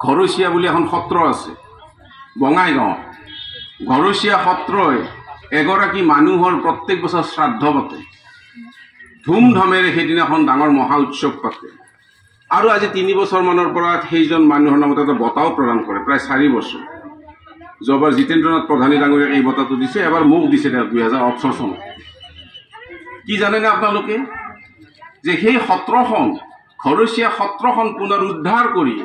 ঘৰচীয়া বুলি এখন সত্ৰ আছে বঙাইগাঁৱত। ঘৰচীয়া সত্ৰই এগৰাকী মানুহৰ প্ৰত্যেক বছৰ শ্ৰাদ্ধ পাতে, ধুমধামেৰে সেইদিনাখন ডাঙৰ মহা উৎসৱ পাতে। আৰু আজি 3 বছৰমানৰ পৰা সেইজন মানুহৰ নামত এটা বঁটাও প্ৰদান কৰে, প্ৰায় 4 বছৰ। যোৱাবাৰ জিতেন্দ্ৰনাথ প্ৰধানী ডাঙৰীয়াক এই বঁটাটো দিছে, এবাৰ মোক দিছে 2018 চনত। কি জানেনে আপোনালোকে যে সেই সত্ৰখন, ঘৰচীয়া সত্ৰখন পুনৰুদ্ধাৰ কৰি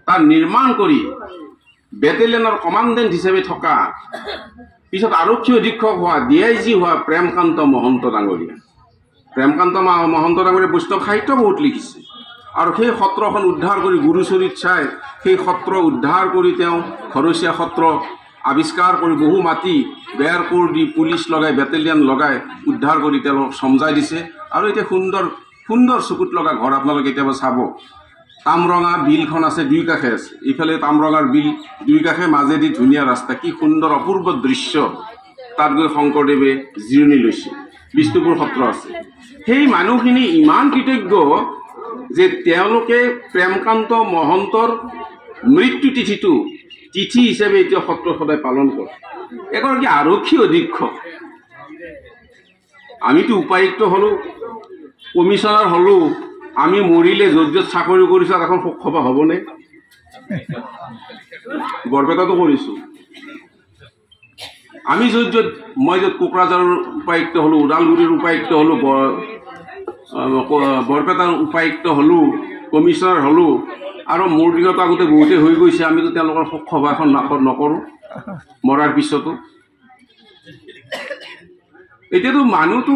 তাৰ নিৰ্মাণ কৰি বেটেলিয়নৰ কমাণ্ডেণ্ট হিচাপে থকা পিছত আৰক্ষী অধীক্ষক হোৱা DIG হোৱা প্ৰেমকান্ত মহন্ত ডাঙৰীয়া। প্ৰেমকান্ত মহন্ত ডাঙৰীয়া বৈষ্ণৱ সাহিত্য বহুত লিখিছে। আৰু সেই সত্ৰখন উদ্ধাৰ কৰি গুৰুচৰিত চাই সেই সত্ৰ উদ্ধাৰ কৰি তেওঁ ঘৰচীয়া সত্ৰ আৱিষ্কাৰ কৰি বহু মাটি বেৰ কোৰ দি পুলিচ লগাই বেটেলিয়ন লগাই উদ্ধাৰ কৰি তেওঁলোক সমজাই দিছে। আৰু এতিয়া সুন্দৰ সুন্দৰ চকুত লগা ঘৰ আপোনালোকে কেতিয়াবা চাব। তামৰঙা বিলখন আছে, 2 কাষে আছে, ইফালে তামৰঙাৰ বিল 2 কাষে, মাজেদি ধুনীয়া ৰাস্তা, কি সুন্দৰ অপূৰ্ব দৃশ্য। তাত গৈ শংকৰদেৱে জিৰণি লৈছে। বিষ্ণুপুৰ সত্ৰ আছে। সেই মানুহখিনি ইমান কৃতজ্ঞ যে তেওঁলোকে প্ৰেমকান্ত মহন্তৰ মৃত্যু তিথি হিচাপে এতিয়া সত্ৰ সদায় পালন কৰে। এগৰাকী আৰক্ষী অধীক্ষক, আমিতো উপায়ুক্ত হলো, কমিশনাৰ হলো, আমি মৰিলে য'ত য'ত চাকৰি কৰিছোঁ এখন শোক সভা হ'বনে? বৰপেটাতো কৰিছোঁ। আমি য'ত মই য'ত কোকৰাঝাৰৰ উপায়ুক্ত হলো, ওদালগুৰিৰ উপায়ুক্ত হলো, বৰপেটাৰ উপায়ুক্ত হলো, কমিশনাৰ হলো, আৰু মোৰ দিনত আগতে বহুতে হৈ গৈছে, আমিতো তেওঁলোকৰ শোক সভা এখন নকৰোঁ মৰাৰ পিছতো। এতিয়াতো মানুহটো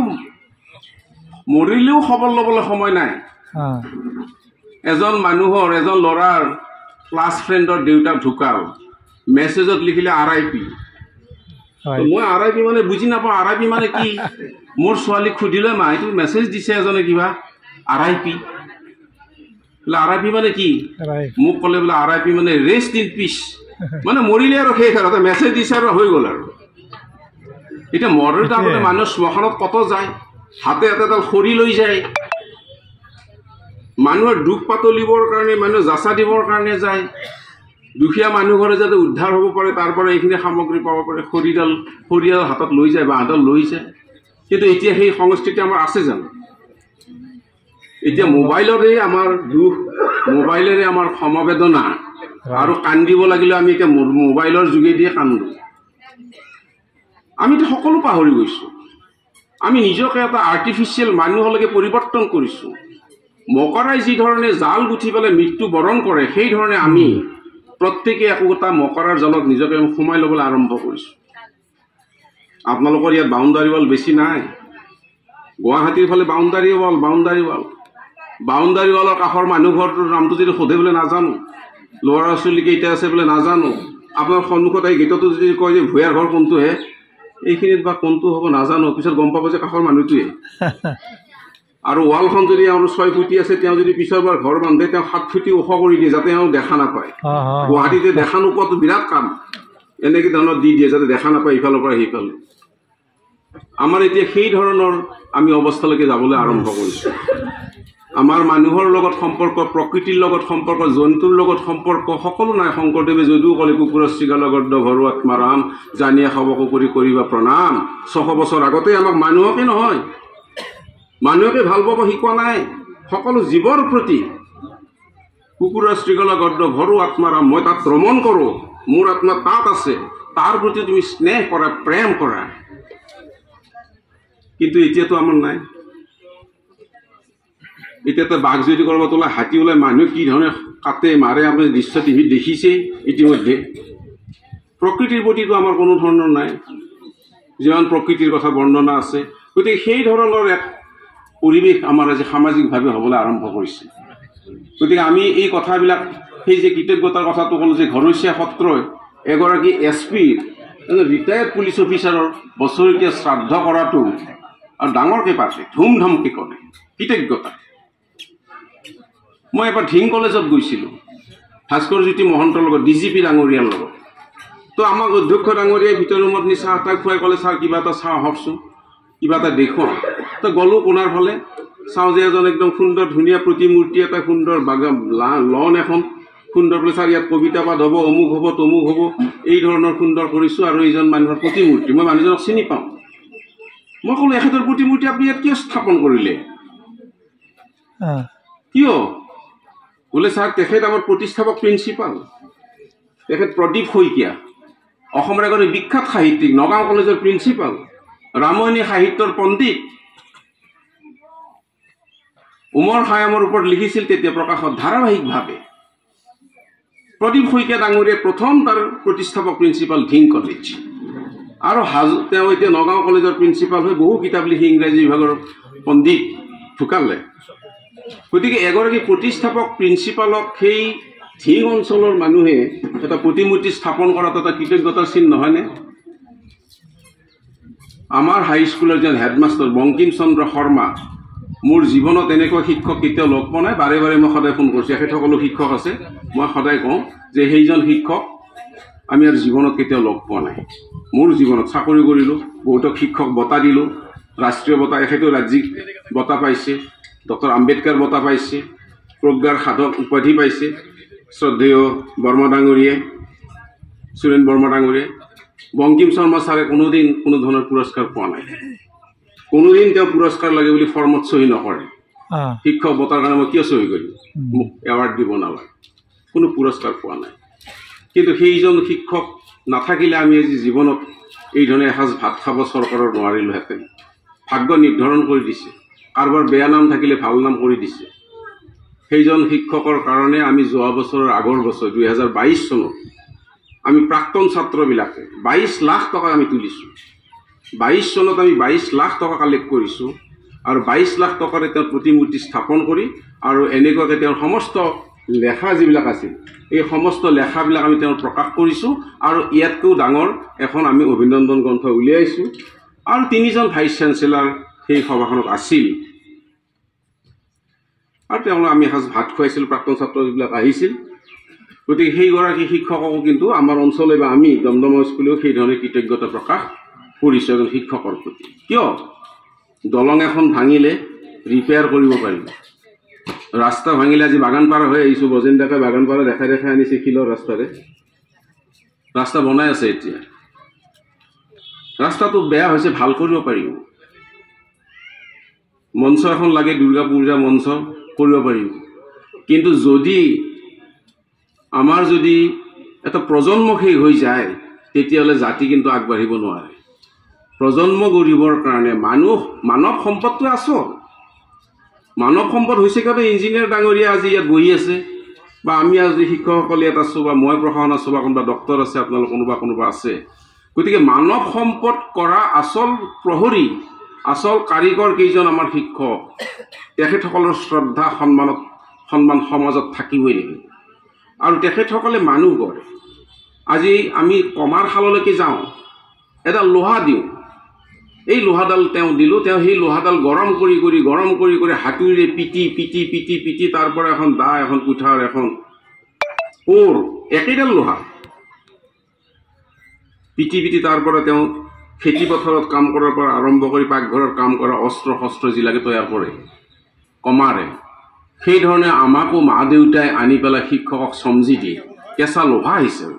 মৰিলেও খবৰ ল'বলৈ সময় নাই। এজন মানুহৰ, এজন ল'ৰাৰ ক্লাছ ফ্ৰেণ্ডৰ দেউতাক ঢুকাল, মেছেজত লিখিলে RIP। মই RIP মানে বুজি নাপাওঁ, RIP মানে কি? মোৰ ছোৱালীক সুধিলে, মা এইটো মেছেজ দিছে এজনে কিবা RIP, RIP মানে কি? মোক ক'লে বোলে RIP মানে ৰেষ্ট ইন পিচ, মানে মৰিলে আৰু শেষ আৰু মেছেজ দিছে আৰু হৈ গ'ল আৰু। এতিয়া মৰাৰ আগতে মানুহ শ্মশানত কত যায়, হাতে হাতে এডাল খৰি লৈ যায়, মানুহৰ দুখ পাতলিবৰ কাৰণে, মানুহ যাচা দিবৰ কাৰণে যায়। দুখীয়া মানুহ ঘৰে যাতে উদ্ধাৰ হ'ব পাৰে, তাৰ পৰা এইখিনি সামগ্ৰী পাব পাৰে, খৰিডাল হাতত লৈ যায়, বাঁহডাল লৈ যায়। কিন্তু এতিয়া সেই সংস্কৃতি আমাৰ আছে জানো? এতিয়া মোবাইলৰে আমাৰ দুখ, মোবাইলেৰে আমাৰ সমবেদনা, আৰু কান্দিব লাগিলে আমি এতিয়া মোবাইলৰ যোগেদিয়ে কান্দো। আমিতো সকলো পাহৰি গৈছোঁ। আমি নিজকে এটা আৰ্টিফিচিয়েল মানুহলৈকে পৰিৱৰ্তন কৰিছোঁ। মকৰাই যি ধৰণে জাল গুঠি পেলাই মৃত্যু বৰণ কৰে, সেই ধৰণে আমি প্ৰত্যেকে একোটা মকৰাৰ জালত নিজকে সোমাই ল'বলৈ আৰম্ভ কৰিছোঁ। আপোনালোকৰ ইয়াত বাউণ্ডাৰী ৱাল বেছি নাই। গুৱাহাটীৰ ফালে বাউণ্ডাৰী ৱালৰ কাষৰ মানুহ ঘৰটোৰ নামটো যদি সোধে বোলে নাজানো, ল'ৰা ছোৱালী কেইটা আছে বোলে নাজানো, আপোনাৰ সন্মুখত আহি গেটতো যদি কয় যে ভূঞাৰ ঘৰ কোনটোহে, এইখিনিত বা কোনটো হ'ব নাজানো, পিছত গম পাব যে কাষৰ মানুহটোৱে। আৰু ৱালখন যদি আৰু 6 ফুটি আছে, তেওঁ যদি পিছৰবাৰ ঘৰ বান্ধে, তেওঁ 7 ফুটি ওখ কৰি দিয়ে যাতে তেওঁ দেখা নাপায়। গুৱাহাটীতে দেখা নোপোৱাটো বিৰাট কাম, এনেকৈ ধৰণৰ দি দিয়ে যাতে দেখা নাপায় ইফালৰ পৰা সিফালে। আমাৰ এতিয়া সেই ধৰণৰ আমি অৱস্থালৈকে যাবলৈ আৰম্ভ কৰিছোঁ। আমাৰ মানুহৰ লগত সম্পৰ্ক, প্ৰকৃতিৰ লগত সম্পৰ্ক, জন্তুৰ লগত সম্পৰ্ক সকলো নাই। শংকৰদেৱে যদিও ক'লে কুকুৰ শৃগাল গৰ্দ ভৰু আত্মাৰাম, জানিয়া খাব কৰি কৰিবা প্ৰণাম। 600 বছৰ আগতে আমাক মানুহকে নহয়, মানুহকে ভাল পাব শিকোৱা নাই। সকলো জীৱৰ প্ৰতি কুকুৰ শৃগাল গৰ্দ ভৰু আত্মাৰাম, মই তাত ভ্ৰমণ কৰোঁ, মোৰ আত্মা তাত আছে, তাৰ প্ৰতি তুমি স্নেহ কৰা, প্ৰেম কৰা। কিন্তু এতিয়াতো আমাৰ নাই। এতিয়াতো বাঘ যদি ক'ৰবাত ওলাই, হাতী ওলাই, মানুহ কি ধৰণে কাটে মাৰে, আপুনি দৃশ্য টিভিত দেখিছেই ইতিমধ্যে। প্ৰকৃতিৰ প্ৰতিটো আমাৰ কোনো ধৰণৰ নাই, যিমান প্ৰকৃতিৰ কথা বৰ্ণনা আছে। গতিকে সেই ধৰণৰ এক পৰিৱেশ আমাৰ আজি সামাজিকভাৱে হ'বলৈ আৰম্ভ কৰিছে। গতিকে আমি এই কথাবিলাক, সেই যে কৃতজ্ঞতাৰ কথাটো ক'লোঁ যে ঘৰচীয়া সত্ৰই এগৰাকী SP, ৰিটায়াৰ্ড পুলিচ অফিচাৰৰ বছৰেকীয়া শ্ৰাদ্ধ কৰাটো আৰু ডাঙৰকৈ পাতে, ধুমধামকৈ কৰে, কৃতজ্ঞতা। মই এবাৰ ধিং কলেজত গৈছিলোঁ, ভাস্কৰজ্যোতি মহন্তৰ লগত, DGP ডাঙৰীয়াৰ লগত। তো আমাক অধ্যক্ষ ডাঙৰীয়াই ভিতৰ ৰুমত নি চাহ তাহ খুৱাই ক'লে, ছাৰ কিবা এটা চাহ আহকচোন, কিবা এটা দেখুৱাওঁ। তো গ'লোঁ কোণাৰ ফালে, চাওঁ যে এজন একদম সুন্দৰ ধুনীয়া প্ৰতিমূৰ্তি এটা, সুন্দৰ লন এখন, সুন্দৰ কৰি ছাৰ ইয়াত কবিতা পাঠ হ'ব, অমুক হ'ব, তমুক হ'ব, এই ধৰণৰ সুন্দৰ কৰিছোঁ। আৰু এইজন মানুহৰ প্ৰতিমূৰ্তি, মই মানুহজনক চিনি পাওঁ। মই ক'লো এখেতৰ প্ৰতিমূৰ্তি আপুনি ইয়াত কিয় স্থাপন কৰিলে? কিয়? বোলে ছাৰ তেখেত আমাৰ প্ৰতিষ্ঠাপক প্ৰিন্সিপাল, তেখেত প্ৰদীপ শইকীয়া, অসমৰ এগৰাকী বিখ্যাত সাহিত্যিক, নগাঁও কলেজৰ প্ৰিন্সিপাল, ৰামায়ণী সাহিত্যৰ পণ্ডিত। উমৰ খায়ামৰ ওপৰত লিখিছিল তেতিয়া প্ৰকাশত ধাৰাবাহিকভাৱে। প্ৰদীপ শইকীয়া ডাঙৰীয়াই প্ৰথম তাৰ প্ৰতিষ্ঠাপক প্ৰিন্সিপাল ধিং কলেজ, আৰু তেওঁ এতিয়া নগাঁও কলেজৰ প্ৰিন্সিপাল হৈ বহু কিতাপ লিখি ইংৰাজী বিভাগৰ পণ্ডিত, ঢুকালে। গতিকে এগৰাকী প্ৰতিষ্ঠাপক প্ৰিন্সিপালক সেই ধিং অঞ্চলৰ মানুহে এটা প্ৰতিমূৰ্তি স্থাপন কৰাটো এটা কৃতজ্ঞতাৰ চিন নহয়নে? আমাৰ হাইস্কুলৰ যেন হেডমাষ্টাৰ বংকিম চন্দ্ৰ শৰ্মা, মোৰ জীৱনত এনেকুৱা শিক্ষক কেতিয়াও লগ পোৱা নাই। বাৰে বাৰে মই সদায় ফোন কৰিছোঁ, এখেত সকলো শিক্ষক আছে, মই সদায় কওঁ যে সেইজন শিক্ষক আমি আৰু জীৱনত কেতিয়াও লগ পোৱা নাই। মোৰ জীৱনত চাকৰি কৰিলোঁ, বহুতক শিক্ষক বঁটা দিলোঁ, ৰাষ্ট্ৰীয় বঁটা, এখেতেও ৰাজ্যিক বঁটা পাইছে, ডক্টৰ আম্বেদকাৰ বঁটা পাইছে, প্ৰজ্ঞাৰ সাধক উপাধি পাইছে শ্ৰদ্ধেয় বৰ্মা ডাঙৰীয়ে, সুৰেন বৰ্মা ডাঙৰীয়ে। বংকিম শৰ্মা ছাৰে কোনোদিন কোনো ধৰণৰ পুৰস্কাৰ পোৱা নাই, কোনোদিন তেওঁ পুৰস্কাৰ লাগে বুলি ফৰ্মত চহী নকৰে। শিক্ষক বঁটাৰ কাৰণে মই কিয় চহী কৰিম, মোক এৱাৰ্ড দিব নালাগে, কোনো পুৰস্কাৰ পোৱা নাই। কিন্তু সেইজন শিক্ষক নাথাকিলে আমি আজি জীৱনত এই ধৰণে এসাঁজ ভাত খাব চৰকাৰৰ নোৱাৰিলোহেঁতেন। ভাগ্য নিৰ্ধাৰণ কৰি দিছে, কাৰোবাৰ বেয়া নাম থাকিলে ভাল নাম কৰি দিছে। সেইজন শিক্ষকৰ কাৰণে আমি যোৱা বছৰৰ আগৰ বছৰ 2022 চনত আমি প্ৰাক্তন ছাত্ৰবিলাকে 22 লাখ টকা আমি তুলিছোঁ। 22 চনত আমি 22 লাখ টকা কালেক্ট কৰিছোঁ, আৰু 22 লাখ টকাৰে তেওঁৰ প্ৰতিমূৰ্তি স্থাপন কৰি, আৰু এনেকুৱাকৈ তেওঁৰ সমস্ত লেখা যিবিলাক আছিল এই সমস্ত লেখাবিলাক আমি তেওঁৰ প্ৰকাশ কৰিছোঁ। আৰু ইয়াতকৈও ডাঙৰ এখন আমি অভিনন্দন গ্ৰন্থ উলিয়াইছোঁ। আৰু 3জন ভাইচ চেঞ্চেলাৰ সেই সভাখনত আছিল, আৰু তেওঁলোকে আমি এসাঁজ ভাত খুৱাইছিলোঁ, প্ৰাক্তন ছাত্ৰ যিবিলাক আহিছিল। গতিকে সেইগৰাকী শিক্ষককো কিন্তু আমাৰ অঞ্চলে বা আমি দমদমা স্কুলেও সেই ধৰণে কৃতজ্ঞতা প্ৰকাশ কৰিছোঁ এজন শিক্ষকৰ প্ৰতি। কিয়? দলং এখন ভাঙিলে ৰিপেয়াৰ কৰিব পাৰিব, ৰাস্তা ভাঙিলে, আজি বাগানপাৰা হৈ আহিছোঁ, বজেন্দাকে বাগানপাৰা দেখাই দেখাই আনিছে শিলৰ ৰাস্তাৰে, ৰাস্তা বনাই আছে এতিয়া। ৰাস্তাটো বেয়া হৈছে, ভাল কৰিব পাৰিব। মঞ্চ এখন লাগে, দুৰ্গা পূজা মঞ্চ কৰিব পাৰিব। কিন্তু যদি আমাৰ যদি এটা প্ৰজন্ম শেষ হৈ যায়, তেতিয়াহ'লে জাতি কিন্তু আগবাঢ়িব নোৱাৰে। প্ৰজন্ম গঢ়িবৰ কাৰণে মানৱ সম্পদটো আচল। মানৱ সম্পদ হৈছে কাৰণে ইঞ্জিনিয়াৰ ডাঙৰীয়া আজি ইয়াত বহি আছে, বা আমি আজি শিক্ষকসকল ইয়াত আছোঁ, বা মই প্ৰশাসন আছোঁ, বা কোনোবা ডক্টৰ আছে, আপোনালোক কোনোবা আছে। গতিকে মানৱ সম্পদ কৰা আচল প্ৰহৰী, আচল কাৰিকৰ কেইজন আমাৰ শিক্ষক, তেখেতসকলৰ শ্ৰদ্ধা সন্মান সমাজত থাকিবই লাগিব। আৰু তেখেতসকলে মানুহ গঢ়ে। আজি আমি কমাৰ শাললৈকে যাওঁ, এটা লোহা দিওঁ, এই লোহাডাল তেওঁ দিলোঁ, তেওঁ সেই লোহাডাল গৰম কৰি হাতুৰিৰে পিটি তাৰ পৰা এখন দা, এখন কুঠাৰ, এখন কোৰ, একেডাল লোহা পিটি তাৰ পৰা তেওঁ খেতি পথাৰত কাম কৰাৰ পৰা আৰম্ভ কৰি পাকঘৰত কাম কৰা অস্ত্ৰ শস্ত্ৰ যিবিলাকে তৈয়াৰ কৰে কমাৰে, সেই ধৰণে আমাকো মা দেউতাই আনি পেলাই শিক্ষকক চমজি দিয়ে, কেঁচা লোহা হিচাপে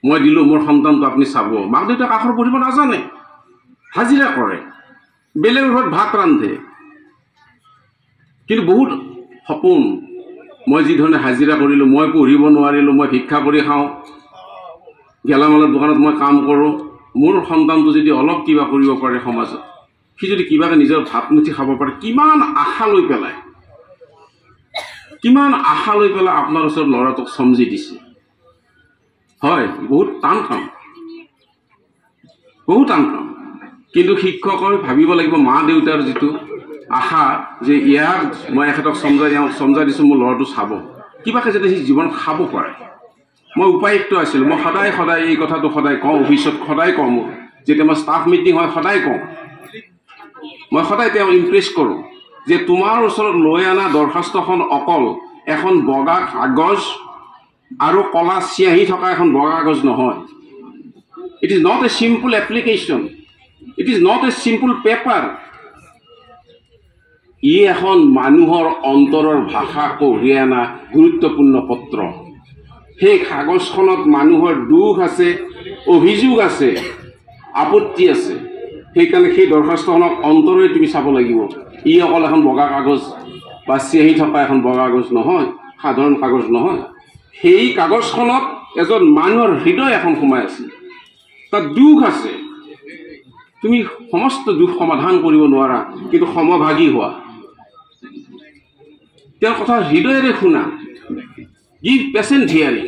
মই দিলোঁ, মোৰ সন্তানটো আপুনি চাব। মাক দেউতাক আখৰ পঢ়িব নাজানে, হাজিৰা কৰে, বেলেগৰ ঘৰত ভাত ৰান্ধে, কিন্তু বহুত সপোন। মই যি ধৰণে হাজিৰা কৰিলোঁ, মই পঢ়িব নোৱাৰিলোঁ, মই ভিক্ষা কৰি খাওঁ, গেলামালৰ দোকানত মই কাম কৰোঁ, মোৰ সন্তানটো যদি অলপ কিবা কৰিব পাৰে সমাজত, সি যদি কিবা এটা নিজৰ ভাত মুঠি খাব পাৰে, কিমান আশা লৈ পেলাই আপোনাৰ ওচৰত ল'ৰাটোক চমজি দিছে। হয়, বহুত টান কাম, কিন্তু শিক্ষকৰ ভাবিব লাগিব মা দেউতাৰ যিটো আশা যে ইয়াক মই এখেতক চমজাই দিছোঁ, মোৰ ল'ৰাটো চাব, কিবাকে যাতে সি জীৱনত খাব পাৰে। মই উপায়ুক্ত আছিলোঁ, মই সদায় এই কথাটো সদায় কওঁ, অফিচত সদায় কওঁ, মোৰ যেতিয়া মই ষ্টাফ মিটিং হয় সদায় কওঁ, মই সদায় তেওঁ ইমপ্ৰেছ কৰোঁ যে তোমাৰ ওচৰত লৈ অনা দৰখাস্তখন অকল এখন বগা কাগজ আৰু কলা চিয়াঁহী থকা এখন বগা কাগজ নহয়। It is not a simple application, it is not a simple paper. ই এখন মানুহৰ অন্তৰৰ ভাষা কঢ়িয়াই অনা গুৰুত্বপূৰ্ণ পত্ৰ। সেই কাগজখনত মানুহৰ দুখ আছে, অভিযোগ আছে, আপত্তি আছে। সেইকাৰণে সেই দৰখাস্তখনক অন্তৰে তুমি চাব লাগিব। ই অকল এখন বগা কাগজ বা চিয়াহী থকা এখন বগা কাগজ নহয়, সাধাৰণ কাগজ নহয়। সেই কাগজখনত এজন মানুহৰ হৃদয় এখন সোমাই আছে, তাত দুখ আছে। তুমি সমস্ত দুখ সমাধান কৰিব নোৱাৰা, কিন্তু সমভাগী হোৱা, তেওঁৰ কথা হৃদয়েৰে শুনা, গিভ পেচেণ্ট হিয়াৰিং।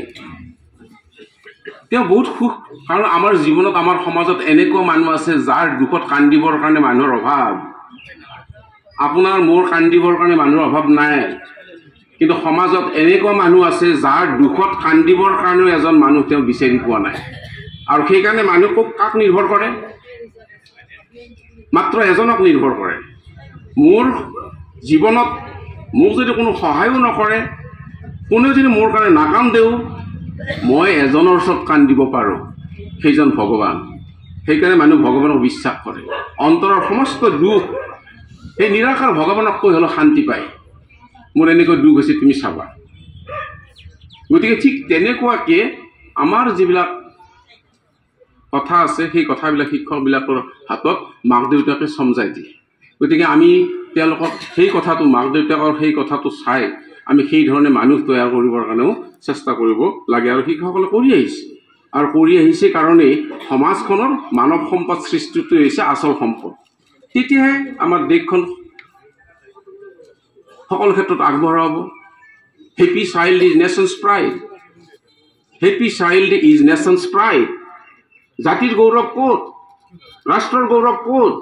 তেওঁ বহুত সুখ, কাৰণ আমাৰ জীৱনত, আমাৰ সমাজত এনেকুৱা মানুহ আছে যাৰ দুখত কান্দিবৰ কাৰণে মানুহৰ অভাৱ। আপোনাৰ মোৰ কান্দিবৰ কাৰণে মানুহৰ অভাৱ নাই, কিন্তু সমাজত এনেকুৱা মানুহ আছে যাৰ দুখত কান্দিবৰ কাৰণেও এজন মানুহ তেওঁ বিচাৰি পোৱা নাই। আৰু সেইকাৰণে মানুহ কাক নিৰ্ভৰ কৰে? মাত্ৰ এজনক নিৰ্ভৰ কৰে। মোৰ জীৱনত মোক যদি কোনো সহায়ো নকৰে, কোনেও যদি মোৰ কাৰণে নাকান্দেও, মই এজনৰ ওচৰত কান্দিব পাৰোঁ, সেইজন ভগৱান। সেইকাৰণে মানুহ ভগৱানক বিশ্বাস কৰে। অন্তৰৰ সমস্ত দুখ সেই নিৰাকাৰ ভগৱানক কৈ হ'লেও শান্তি পায়। মোৰ এনেকৈ দুখ হৈছে, তুমি চাবা। গতিকে ঠিক তেনেকুৱাকে আমাৰ যিবিলাক কথা আছে, সেই কথাবিলাক শিক্ষকবিলাকৰ হাতত মাক দেউতাকে চমজাই দিয়ে। গতিকে আমি তেওঁলোকক সেই কথাটো, মাক দেউতাকৰ সেই কথাটো চাই আমি সেই ধৰণে মানুহ তৈয়াৰ কৰিবৰ কাৰণেও চেষ্টা কৰিব লাগে। আৰু শিক্ষকসকলে কৰি আহিছে, আৰু কৰি আহিছে কাৰণেই সমাজখনৰ মানৱ সম্পদ সৃষ্টিটোৱে হৈছে আচল সম্পদ। তেতিয়াহে আমাৰ দেশখন সকলো ক্ষেত্ৰত আগবঢ়া হ'ব। Happy child is nations pride. Happy child is nations pride. জাতিৰ গৌৰৱ ক'ত? ৰাষ্ট্ৰৰ গৌৰৱ ক'ত?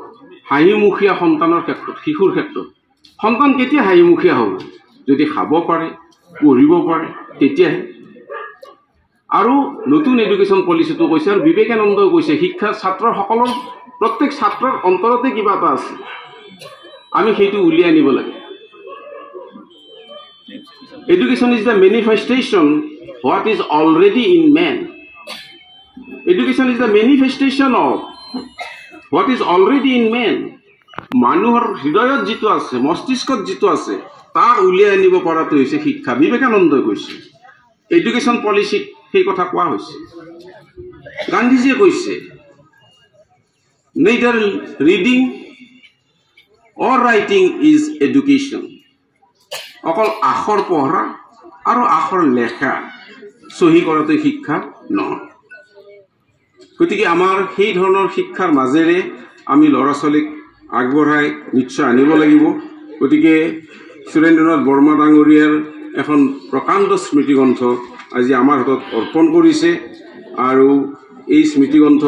হাঁহিমুখীয়া সন্তানৰ ক্ষেত্ৰত, শিশুৰ ক্ষেত্ৰত। সন্তান কেতিয়া হাঁহিমুখীয়া হ'ব? যদি খাব পাৰে, পঢ়িব পাৰে, তেতিয়াহে। আৰু নতুন এডুকেশ্যন পলিচিটো কৈছে, আৰু বিবেকানন্দই কৈছে, শিক্ষা ছাত্ৰৰ সকলৰ, প্ৰত্যেক ছাত্ৰৰ অন্তৰতে কিবা এটা আছে, আমি সেইটো উলিয়াই আনিব লাগে। Education is the manifestation what is already in man. Education is the manifestation of what is already in man. মানুহৰ হৃদয়ত যিটো আছে, মস্তিষ্কত যিটো আছে, তাক উলিয়াই আনিব পৰাটো হৈছে শিক্ষা। বিবেকানন্দই কৈছে, এডুকেশ্যন পলিচিত সেই কথা কোৱা হৈছে। গান্ধীজীয়ে কৈছে, neither reading or writing is education. অকল আখৰ পঢ়া আৰু আখৰ লেখা, চহী কৰাটো শিক্ষা নহয়। গতিকে আমাৰ সেই ধৰণৰ শিক্ষাৰ মাজেৰে আমি ল'ৰা ছোৱালীক আগবঢ়াই নিশ্চয় আনিব লাগিব। গতিকে সুৰেন্দ্ৰনাথ বৰ্মা ডাঙৰীয়াৰ এখন প্ৰকাণ্ড স্মৃতিগ্ৰন্থ আজি আমাৰ হাতত অৰ্পণ কৰিছে, আৰু এই স্মৃতিগ্ৰন্থ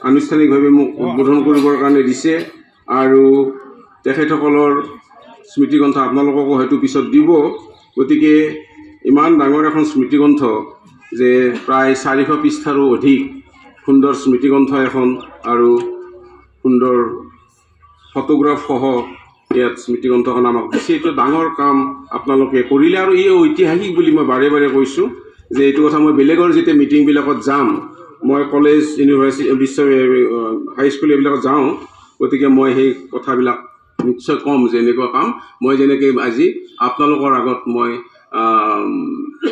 আনুষ্ঠানিকভাৱে মোক উদ্বোধন কৰিবৰ কাৰণে দিছে। আৰু তেখেতসকলৰ স্মৃতিগ্ৰন্থ আপোনালোককো হয়তো পিছত দিব। গতিকে ইমান ডাঙৰ এখন স্মৃতিগ্ৰন্থ, যে প্ৰায় 400 পৃষ্ঠাৰো অধিক সুন্দৰ স্মৃতিগ্ৰন্থ এখন, আৰু সুন্দৰ ফটোগ্ৰাফসহ ইয়াত স্মৃতিগ্ৰন্থখন আমাক দিছে। এইটো ডাঙৰ কাম আপোনালোকে কৰিলে, আৰু এই ঐতিহাসিক বুলি মই বাৰে বাৰে কৈছোঁ যে এইটো কথা মই বেলেগৰ যেতিয়া মিটিংবিলাকত যাম, মই কলেজ, ইউনিভাৰ্চিটি, হাইস্কুল এইবিলাকত যাওঁ, গতিকে মই সেই কথাবিলাক নিশ্চয় ক'ম যে এনেকুৱা কাম মই যেনেকৈ আজি আপোনালোকৰ আগত মই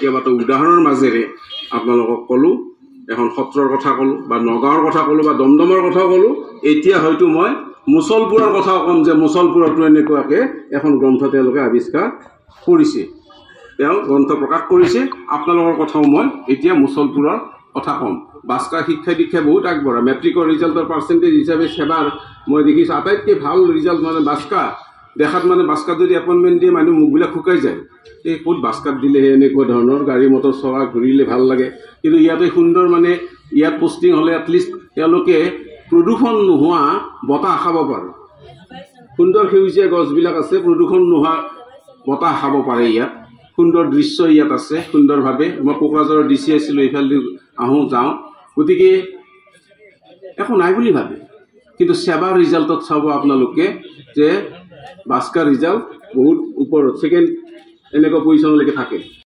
কেইবাটাও উদাহৰণৰ মাজেৰে আপোনালোকক ক'লোঁ। এখন সত্ৰৰ কথা ক'লোঁ, বা নগাঁৱৰ কথা ক'লোঁ, বা দমদমৰ কথাও ক'লোঁ। এতিয়া হয়তো মই মুছলপুৰৰ কথাও ক'ম, যে মুছলপুৰতো এনেকুৱাকৈ এখন গ্ৰন্থ তেওঁলোকে আৱিষ্কাৰ কৰিছে, তেওঁ গ্ৰন্থ প্ৰকাশ কৰিছে। আপোনালোকৰ কথাও মই এতিয়া মুছলপুৰৰ কথা ক'ম। বাস্কাৰ শিক্ষা দীক্ষা বহুত আগবঢ়া। মেট্ৰিকৰ ৰিজাল্টৰ পাৰ্চেণ্টেজ হিচাপে সেবাৰ মই দেখিছোঁ আটাইতকৈ ভাল ৰিজাল্ট মানে বাস্কা। দেখাত মানে বাস্কাত যদি এপইণ্টমেণ্ট দিয়ে মানুহ মুখবিলাক শুকাই যায়। এই ক'ত বাস্কাত দিলেহে এনেকুৱা ধৰণৰ গাড়ী মটৰ চলা ঘূৰিলে ভাল লাগে, কিন্তু ইয়াতে সুন্দৰ, মানে ইয়াত পষ্টিং হ'লে এটলিষ্ট তেওঁলোকে প্ৰদূষণ নোহোৱা বতাহ খাব পাৰে। সুন্দৰ সেউজীয়া গছবিলাক আছে, প্ৰদূষণ নোহোৱা বতাহ খাব পাৰে। ইয়াত সুন্দৰ দৃশ্য ইয়াত আছে সুন্দৰভাৱে। মই কোকৰাঝাৰৰ ডিচি আছিলোঁ, এইফালে আহোঁ যাওঁ, গতিকে একো নাই বুলি ভাবে। কিন্তু সেৱাৰ ৰিজাল্টত চাব আপোনালোকে যে বাস্কাৰ ৰিজাল্ট বহুত ওপৰত, ছেকেণ্ড এনেকুৱা পজিশ্যনলৈকে থাকে।